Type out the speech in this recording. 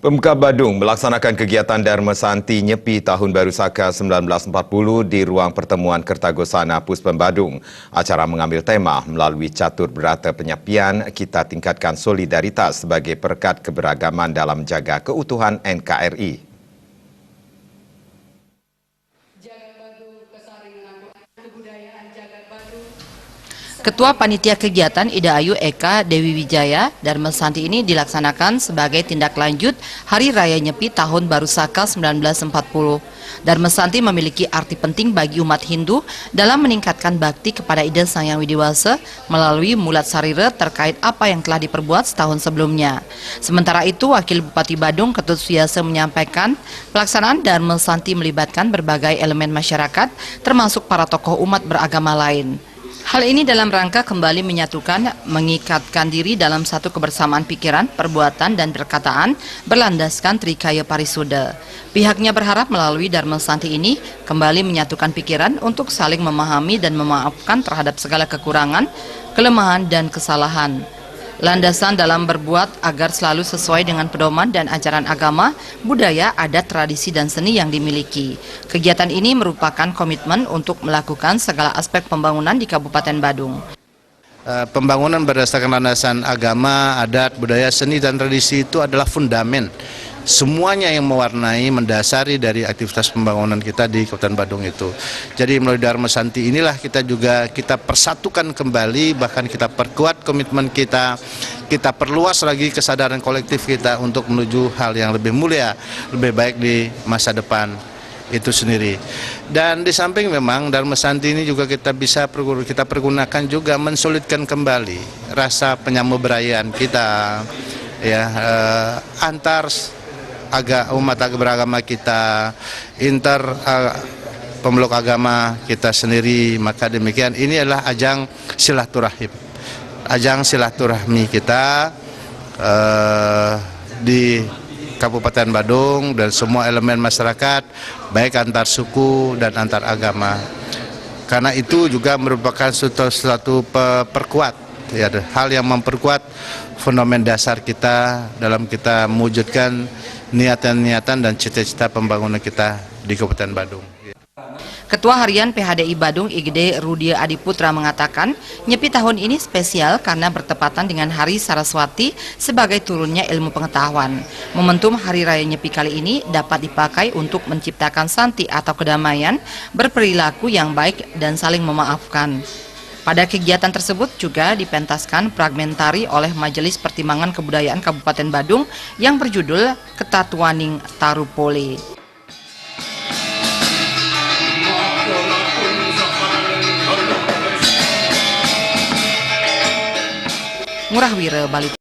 Pemkab Badung melaksanakan kegiatan Dharma Santi Nyepi Tahun Baru Saka 1940 di ruang pertemuan Kertagosana Puspen Badung. Acara mengambil tema melalui catur berata penyepian, kita tingkatkan solidaritas sebagai perekat keberagaman dalam menjaga keutuhan NKRI. Ketua Panitia Kegiatan Ida Ayu Eka Dewi Wijaya, Dharma Santi ini dilaksanakan sebagai tindak lanjut Hari Raya Nyepi Tahun Baru Saka 1940. Dharma Santi memiliki arti penting bagi umat Hindu dalam meningkatkan bakti kepada Ida Sang Hyang Widiwasa melalui mulat sarira terkait apa yang telah diperbuat setahun sebelumnya. Sementara itu, Wakil Bupati Badung Ketut Suyase menyampaikan pelaksanaan Dharma Santi melibatkan berbagai elemen masyarakat termasuk para tokoh umat beragama lain. Hal ini dalam rangka kembali menyatukan, mengikatkan diri dalam satu kebersamaan pikiran, perbuatan, dan perkataan berlandaskan Trikaya Parisuda. Pihaknya berharap melalui Dharma Santi ini kembali menyatukan pikiran untuk saling memahami dan memaafkan terhadap segala kekurangan, kelemahan, dan kesalahan. Landasan dalam berbuat agar selalu sesuai dengan pedoman dan ajaran agama, budaya, adat, tradisi, dan seni yang dimiliki. Kegiatan ini merupakan komitmen untuk melakukan segala aspek pembangunan di Kabupaten Badung. Pembangunan berdasarkan landasan agama, adat, budaya, seni, dan tradisi itu adalah fundamen. Semuanya yang mewarnai, mendasari dari aktivitas pembangunan kita di Kabupaten Badung itu. Jadi melalui Dharma Santi inilah kita persatukan kembali, bahkan kita perkuat komitmen kita perluas lagi kesadaran kolektif kita untuk menuju hal yang lebih mulia, lebih baik di masa depan itu sendiri. Dan di samping memang Dharma Santi ini juga kita pergunakan juga mensolidkan kembali rasa penyamuberayaan kita, ya, antar umat beragama kita, pemeluk agama kita sendiri. Maka demikian ini adalah ajang silaturahmi kita di Kabupaten Badung dan semua elemen masyarakat, baik antar suku dan antar agama. Karena itu juga merupakan suatu perkuat, ya, hal yang memperkuat fundament dasar kita dalam kita mewujudkan niatan-niatan dan cita-cita pembangunan kita di Kabupaten Badung. Ketua Harian PHDI Badung IGD Rudia Adiputra mengatakan, Nyepi tahun ini spesial karena bertepatan dengan Hari Saraswati sebagai turunnya ilmu pengetahuan. Momentum Hari Raya Nyepi kali ini dapat dipakai untuk menciptakan santi atau kedamaian, berperilaku yang baik dan saling memaafkan. Pada kegiatan tersebut juga dipentaskan fragmentari oleh Majelis Pertimbangan Kebudayaan Kabupaten Badung yang berjudul Ketatuaning Tarupole. Ngurah Wira, Bali.